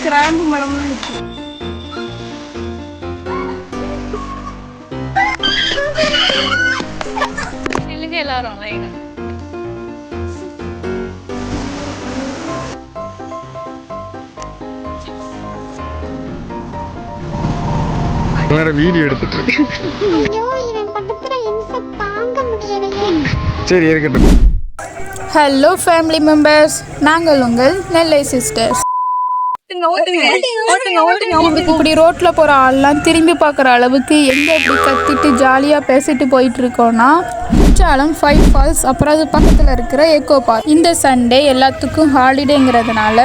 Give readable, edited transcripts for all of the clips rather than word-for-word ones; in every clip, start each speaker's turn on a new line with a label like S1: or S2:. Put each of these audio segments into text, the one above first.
S1: கிராம்பு மரம் எல்லாரும்
S2: வீடியோ எடுத்துட்டு சரி இருக்கட்டும்.
S3: ஹலோ ஃபேமிலி மெம்பர்ஸ், நாங்கள் உங்கள் நெல்லை சிஸ்டர்ஸ். இப்படி ரோட்ல போற ஆள்லாம் திரும்பி பார்க்குற அளவுக்கு எங்க இப்படி கத்திட்டு ஜாலியா பேசிட்டு போயிட்டு இருக்கோம்னா குற்றாலம் 5 ஃபால்ஸ், அப்புறம் அது பக்கத்தில் இருக்கிற எக்கோ பார்க். இந்த சண்டே எல்லாத்துக்கும் ஹாலிடேங்கிறதுனால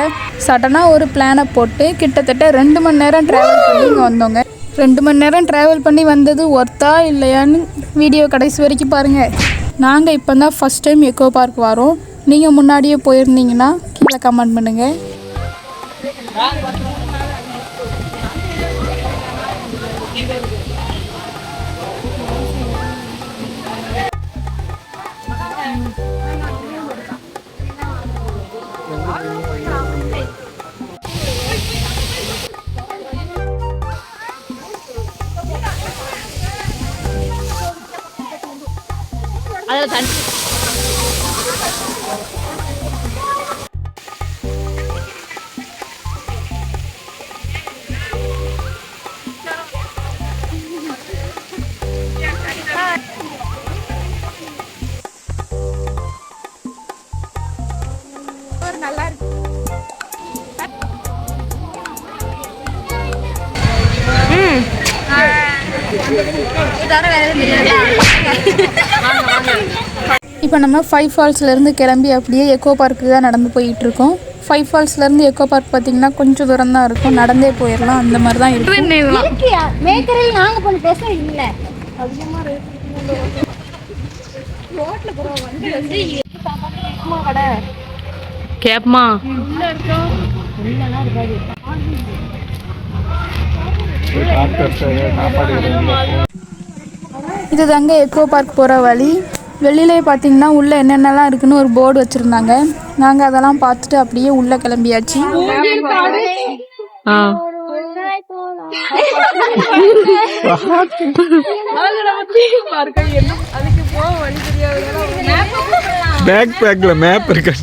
S3: சடனாக ஒரு பிளானை போட்டு கிட்டத்தட்ட 2 மணி நேரம் ட்ராவல் பண்ணி இங்கே வந்தோங்க. 2 மணி நேரம் ட்ராவல் பண்ணி வந்தது ஒர்த்தா இல்லையான்னு வீடியோ கடைசி வரைக்கும் பாருங்கள். நாங்கள் இப்போ தான் ஃபஸ்ட் டைம் எக்கோ பார்க் வரோம். நீங்கள் முன்னாடியே போயிருந்தீங்கன்னா கீழே கமெண்ட் பண்ணுங்கள்.
S1: அதில் தண்ணி நல்லா இருக்கு.
S3: இப்போ நம்ம 5 ஃபால்ஸ்லேருந்து கிளம்பி அப்படியே எக்கோ பார்க்கு தான் நடந்து போயிட்டுருக்கோம். 5 ஃபால்ஸ்லேருந்து எக்கோ பார்க் பார்த்திங்கன்னா கொஞ்சம் தூரம் தான் இருக்கும், நடந்தே போயிடலாம். அந்த மாதிரி தான் இருக்கும்.
S1: கேப்மா
S3: இது தாங்க எக்கோ பார்க் போகிற வழி. வெளியிலே பார்த்தீங்கன்னா உள்ளே என்னென்னலாம் இருக்குன்னு ஒரு போர்டு வச்சுருந்தாங்க. நாங்கள் அதெல்லாம் பார்த்துட்டு அப்படியே உள்ளே கிளம்பியாச்சு.
S2: பேக் பேக்ல மேப் இருக்கு.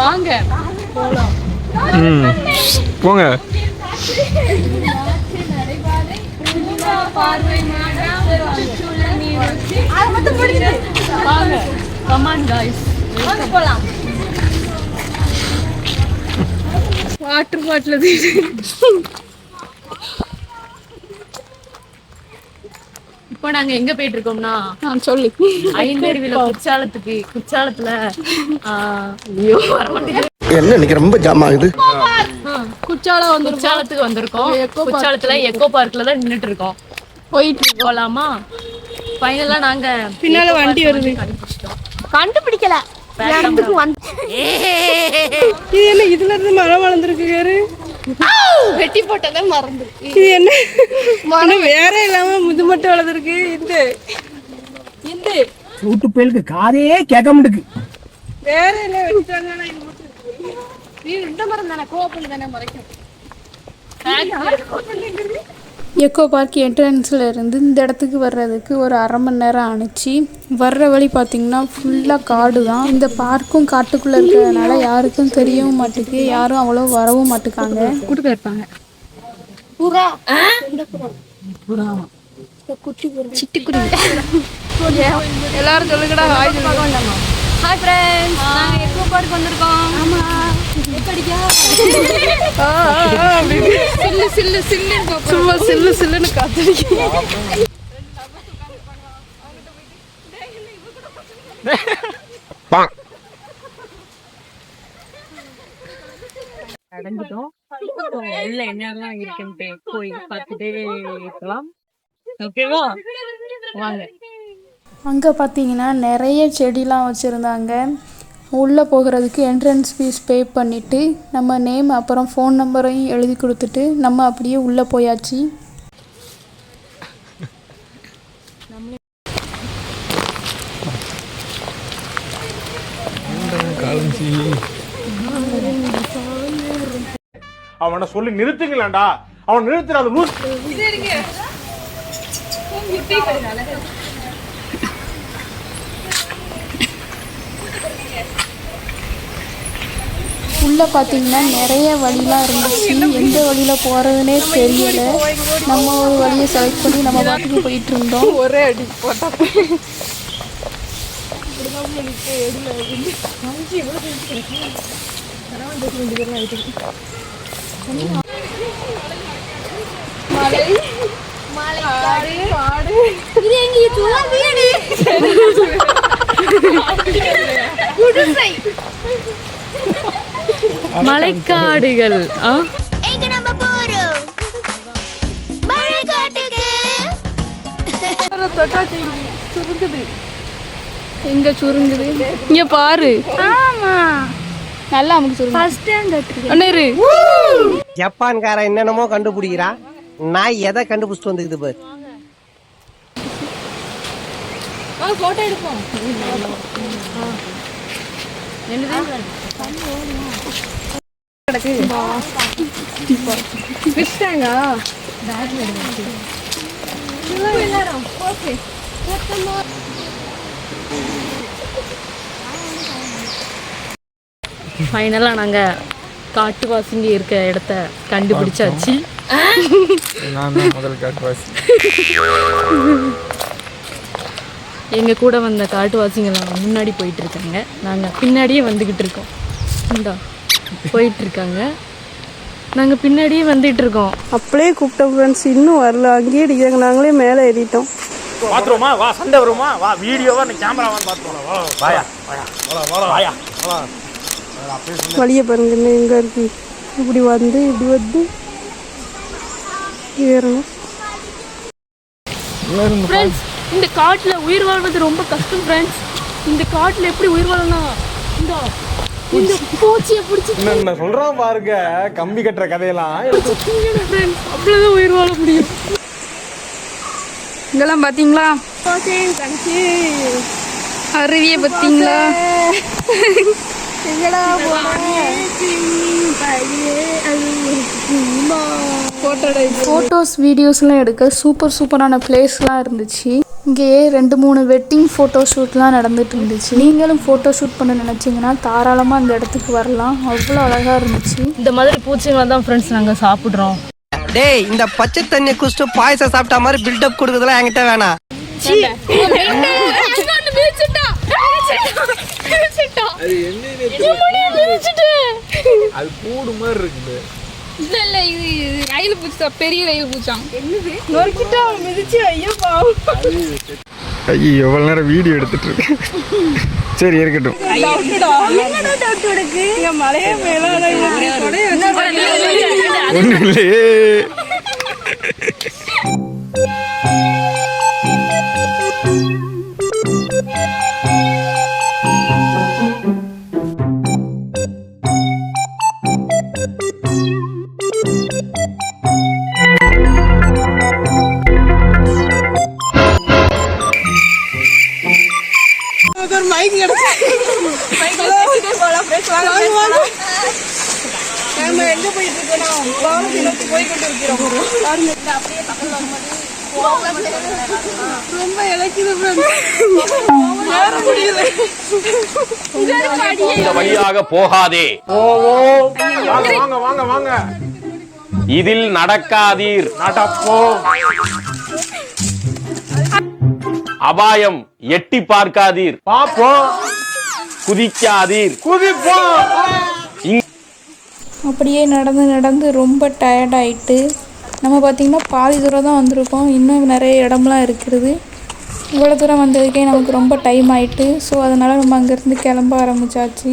S1: வாங்க
S2: போங்க.
S1: வாட்டர் பாட்டில் இப்போ நாங்க எங்க போயிட்டு இருக்கோம்னா
S3: சொல்லி
S1: ஐந்தருவில குற்றாலத்துல
S4: என்ன இன்னைக்கு ரொம்ப ஜாம் ஆகுது.
S1: குற்றாலத்துக்கு வந்திருக்கோம். குற்றாலத்துல எக்கோ பார்க்ல தான் நின்னுட்டு இருக்கோம்.
S3: போயிட்டு
S1: போலாமா? ஃபைனலா நாங்க
S3: பின்னால வண்டி வருது,
S1: கண்டுபிடிக்கல.
S3: இது என்ன இதுல இருந்து மரம் வளர்ந்துருக்கு,
S1: வெட்டி போட்டதான் மறந்து.
S3: இது என்ன மரம் வேற இல்லாம முது மட்டும் வளர்ந்துருக்கு. இந்த
S4: சூட்டு பேருக்கு காதே கேட்க முடியுது.
S3: வேற இல்ல வெட்டிட்டாங்க.
S1: இந்த மரம் தானே கோப்பல் தானே மறைக்கும்.
S3: எக்கோ பார்க் என்ட்ரன்ஸில் இருந்து இந்த இடத்துக்கு வர்றதுக்கு ஒரு 1/2 மணி நேரம் ஆணுச்சு. வர்ற வழி பார்த்திங்கன்னா ஃபுல்லாக காடு தான். இந்த பார்க்கும் காட்டுக்குள்ளே இருக்கிறதுனால யாருக்கும் தெரியவும் மாட்டுக்கு, யாரும் அவ்வளோ வரவும் மாட்டுக்காங்க.
S1: கூட்டு இருப்பாங்க.
S3: எல்லாரும் சொல்லுங்கடா.
S1: ஹாய் ஃப்ரெண்ட்ஸ், நாங்க எக்கோ பார்க் வந்திருக்கோம். ஆமா,
S3: சில்லு சில்லு சில்லுன்னு சும்மா சில்லு சில்லுன்னு காத்தடிக்கும்.
S1: அடைஞ்சிட்டோம். உள்ள என்னெல்லாம் இருக்குன்னு போய் பார்த்துட்டே இருக்கலாம். ஓகேவா? வாங்க.
S3: அங்கே பார்த்தீங்கன்னா நிறைய செடிலாம் வச்சுருந்தாங்க. உள்ளே போகிறதுக்கு என்ட்ரன்ஸ் ஃபீஸ் பே பண்ணிவிட்டு நம்ம நேம் அப்புறம் ஃபோன் நம்பரையும் எழுதி கொடுத்துட்டு நம்ம அப்படியே உள்ளே போயாச்சு.
S5: அவனை சொல்லி நிறுத்துங்களேன்டா. அவன் நிறுத்துற அது லூஸ்.
S3: உள்ளே பார்த்தீங்கன்னா நிறைய வழிலாம் இருந்துச்சு. எந்த வழியில் போகிறதுனே தெரியலை. நம்ம ஒரு வழியை செலக்ட் பண்ணி நம்ம பாட்டுக்கு போயிட்டு இருந்தோம்.
S1: ஒரே அடி போட்டா மலைக்காடுகள்.
S3: எங்க சுருங்குது இங்க பாரு. ஆமா நல்லா நமக்கு சுருங்குது.
S6: ஜப்பான்காரன் என்னென்னமோ கண்டுபிடிக்கிறான். நான் எதை கண்டுபிடிச்சிட்டு வந்துக்குது பாரு.
S1: போட்டோ எடுப்போம். ஃபைனலாக நாங்கள் காட்டுவாசிங்க இருக்க இடத்த கண்டுபிடிச்சாச்சு.
S2: நான் தான் முதல் காட்டுவாசி.
S1: எங்கள் கூட வந்த காட்டுவாசிங்கெல்லாம் முன்னாடி போயிட்டுருக்காங்க. நாங்கள் பின்னாடியே வந்துக்கிட்டு இருக்கோம். இந்தா போயிட்டுருக்காங்க, நாங்கள் பின்னாடியே வந்துட்டு இருக்கோம்.
S7: அப்படியே கூப்பிட்டோம் ஃப்ரெண்ட்ஸ், இன்னும் வரல. அங்கேயே அடிக்கிறாங்க, நாங்களே மேலே ஏறிட்டோம்.
S5: பாத்துருமா வா, சண்டை வருமா வா, வீடியோவா நீ கேமராவான்னு பாத்துருவோம். வாயா வாயா வாயா வாயா.
S7: வழியை பாருங்க இன்னும் எங்கே இருக்கு. இப்படி வந்து ஏறணும்.
S1: ஃப்ரெண்ட்ஸ், இந்த காட்டில் உயிர் வாழ்வது ரொம்ப கஷ்டம் ஃப்ரெண்ட்ஸ். இந்த காட்டில் எப்படி உயிர் வாழலாம்? இந்த பூச்சியை பிடிச்சி
S5: என்ன சொல்றான் பாருங்க, கம்பி கட்டுற கதையெல்லாம்
S1: ஃப்ரெண்ட்ஸ், அப்படிதான் உயிர் வாழ முடியும்.
S3: இதெல்லாம் பார்த்தீங்களா? அருவியை பார்த்தீங்களா? ஃபோட்டோஸ் வீடியோஸ்லாம் எடுக்க சூப்பரான பிளேஸ்லாம் இருந்துச்சு. இங்கேயே 2-3 வெட்டிங் ஃபோட்டோ ஷூட்லாம் நடந்துட்டு இருந்துச்சு. நீங்களும் ஃபோட்டோ ஷூட் பண்ண நினச்சிங்கன்னா தாராளமாக அந்த இடத்துக்கு வரலாம். அவ்வளோ அழகாக இருந்துச்சு.
S1: இந்த மாதிரி பூச்சிங்களை தான் ஃப்ரெண்ட்ஸ் நாங்கள் சாப்பிட்றோம்.
S6: டேய், இந்த பச்சை தண்ணி குடிச்சிட்டு பாயசம் சாப்பிட்ட மாதிரி பில்டப் கொடுக்குறதுலாம் என்கிட்ட வேணாம்.
S2: அது கூடு மாதிரி இருக்குது.
S3: இல்ல இது ரயில் பூச்சா, பெரிய ரயில் பூச்சான்.
S7: நொறுக்கிட்டு அவன் மிதிச்சு. ஐயோ பாவம்.
S2: ஐயோ எவ்வளோ நேரம் வீடியோ எடுத்துட்டு இருக்கேன். சரி இருக்கட்டும்.
S7: மலையே மேல
S2: ஒன்றும் இல்லையே.
S7: மைக் கிடைச்சு நம்ம எங்க போயிட்டு இருக்கோம்? வானத்தை நோக்கி போய்கொண்டு இருக்கிறோம். ரொம்ப இழைக்குது முடியல.
S8: இந்த வழியாக போகாதே.
S5: வாங்க வாங்க வாங்க.
S8: இதில் நடக்காதீர்.
S5: நடப்போ.
S8: அபாயம் எட்டி பார்க்காதீர்.
S5: பாப்போம்.
S8: குதிக்காதீர்.
S5: குதிப்போம்.
S3: அப்படியே நடந்து ரொம்ப டயர்டாயிட்டு நம்ம பார்த்திங்கன்னா பாதி தூரம் தான் வந்திருக்கோம். இன்னும் நிறைய இடம்லாம் இருக்கிறது. இவ்வளோ தூரம் வந்ததுக்கே நமக்கு ரொம்ப டைம் ஆகிட்டு. ஸோ அதனால் நம்ம அங்கேருந்து கிளம்ப ஆரம்பித்தாச்சு.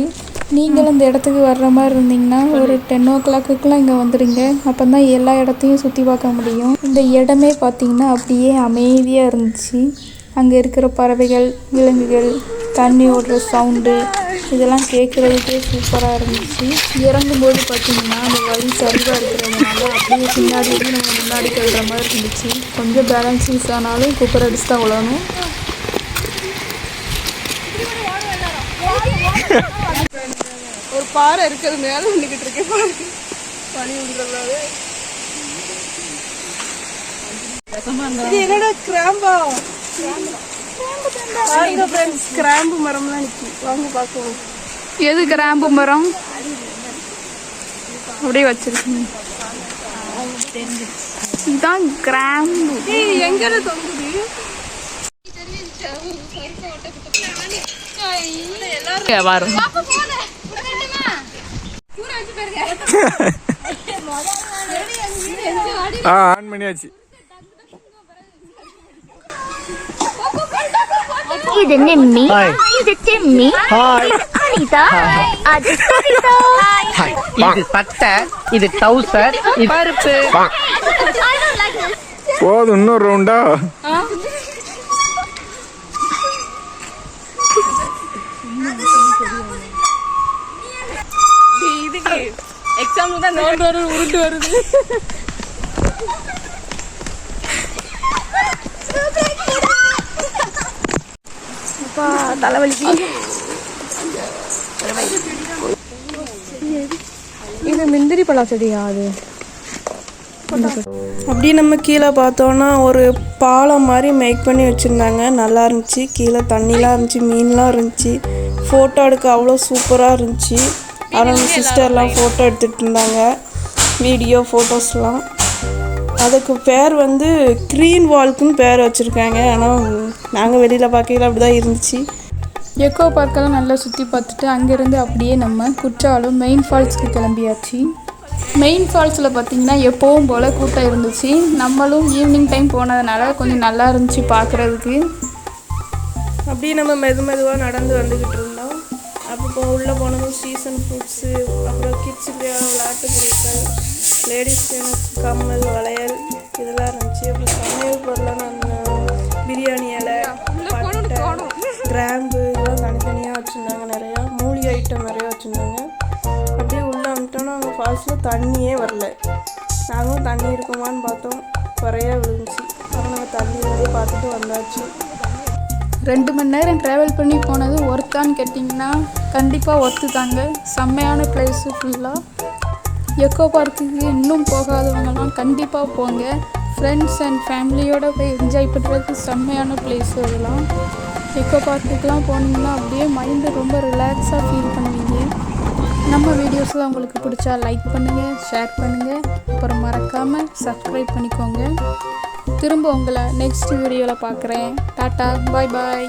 S3: நீங்களும் இந்த இடத்துக்கு வர்ற மாதிரி இருந்தீங்கன்னா ஒரு 10 o'clock இங்கே வந்துடுங்க. அப்போ தான் எல்லா இடத்தையும் சுற்றி பார்க்க முடியும். இந்த இடமே பார்த்திங்கன்னா அப்படியே அமைதியாக இருந்துச்சு. அங்கே இருக்கிற பறவைகள், விலங்குகள், தண்ணி ஓடுற சவுண்டு இதெல்லாம் கேட்குறதுக்கே சூப்பராக இருந்துச்சு. இறங்கும்போது பார்த்திங்கன்னா அந்த வழி சரிவாக இருக்கிறதுனால அப்படியே பின்னாடி நம்ம முன்னாடி தள்ளுற மாதிரி இருந்துச்சு. கொஞ்சம் பேலன்சிங்ஸ் ஆனாலும் குக்கர் அடிச்சு தான் விழணும்.
S7: ஒரு பாறை இருக்கிறது மேலே நின்றுக்கிட்டு இருக்கேன் பாருங்க. பனி விடுறதாவே இது என்னடா கிராம்பா? வாங்க ஃப்ரெண்ட்ஸ், கிராம்பு மரம்லாம் நிற்கி, வாங்க பார்க்கலாம்.
S3: எது கிராம்பு மரம் அப்படியே வச்சிருக்கீங்க? இதுதான் கிராம்பு.
S7: எங்க தொங்குது?
S1: வரும்
S2: ஆன் பண்ணியாச்சு.
S9: இது நிம்மி, இது திம்மி, இது அனிதா, அது கவிதா.
S6: இது சட்டை, இது டவுசர், இது பருப்பு.
S2: போதும், இன்னொரு ரவுண்டா?
S7: இதுக்கு எக்ஸாம்பிள் தான் நோண்டு உருட்டு வருது. தலைவலிக்கு இது முந்திரி பழம் செடியா? அது அப்படியே நம்ம கீழே பார்த்தோன்னா ஒரு பாலம் மாதிரி மேக் பண்ணி வச்சுருந்தாங்க. நல்லா இருந்துச்சு. கீழே தண்ணிலாம் இருந்துச்சு, மீன்லாம் இருந்துச்சு. ஃபோட்டோ எடுக்க அவ்வளோ சூப்பராக இருந்துச்சு. அவங்க சிஸ்டர்லாம் ஃபோட்டோ எடுத்துகிட்டு இருந்தாங்க, வீடியோ ஃபோட்டோஸ்லாம். அதுக்கு பேர் வந்து க்ரீன் வால்க்குன்னு பேர் வச்சுருக்காங்க. ஆனால் நாங்கள் வெளியில் பார்க்கல அப்படி தான் இருந்துச்சு.
S3: எக்கோ பார்க்கெல்லாம் நல்லா சுற்றி பார்த்துட்டு அங்கேருந்து அப்படியே நம்ம குற்றாலம் மெயின் ஃபால்ஸ்க்கு கிளம்பியாச்சு. மெயின் ஃபால்ஸில் பார்த்திங்கன்னா எப்போவும் போல் கூட்டம் இருந்துச்சு. நம்மளும் ஈவினிங் டைம் போனதுனால கொஞ்சம் நல்லா இருந்துச்சு பார்க்குறதுக்கு.
S7: அப்படியே நம்ம மெதுவாக நடந்து வந்துக்கிட்டு இருந்தோம். அப்போ உள்ளே போனதும் சீசன் ஃப்ரூட்ஸு, அப்புறம் கிட்ஸுக்கு விளையாட்டு பொருட்கள், லேடிஸ்க்கு கம்மல், வளையல் இதெல்லாம் இருந்துச்சு. அப்புறம் சமையல் பொருளான பிரியாணி இலை, பட்டை, கிராம்பு இதெல்லாம் தனித்தனியாக வச்சுருந்தாங்க. நிறையா மூலிகை ஐட்டம் நிறையா வச்சுருந்தாங்க. அப்படியே உள்ளே வந்துட்டோன்னா அங்கே ஃபால்ஸில் தண்ணியே வரல. நாங்களும் தண்ணி இருக்குமான்னு பார்த்தோம், குறையா விழுந்துச்சு. அப்புறம் நாங்கள் தண்ணி வந்து பார்த்துட்டு வந்தாச்சு.
S3: 2 மணி நேரம் ட்ராவல் பண்ணி போனது ஒர்த்தான்னு கேட்டிங்கன்னா கண்டிப்பாக ஒர்த்து தாங்க. செம்மையான பிளேஸு ஃபுல்லாக. எக்கோ பார்க்குக்கு இன்னும் போகாதவங்கலாம் கண்டிப்பாக போங்க. ஃப்ரெண்ட்ஸ் அண்ட் ஃபேமிலியோடு போய் என்ஜாய் பண்ணுறதுக்கு செம்மையான பிளேஸு அதெல்லாம். எக்கோ பார்க்குக்கெலாம் போனீங்கன்னா அப்படியே மைண்டு ரொம்ப ரிலாக்ஸாக ஃபீல் பண்ணுவீங்க. நம்ம வீடியோஸ்லாம் உங்களுக்கு பிடிச்சா லைக் பண்ணுங்கள், ஷேர் பண்ணுங்கள், அப்புறம் மறக்காமல் சப்ஸ்கிரைப் பண்ணிக்கோங்க. திரும்ப உங்களை நெக்ஸ்ட் வீடியோவில் பார்க்குறேன். டாட்டா, பாய் பாய்.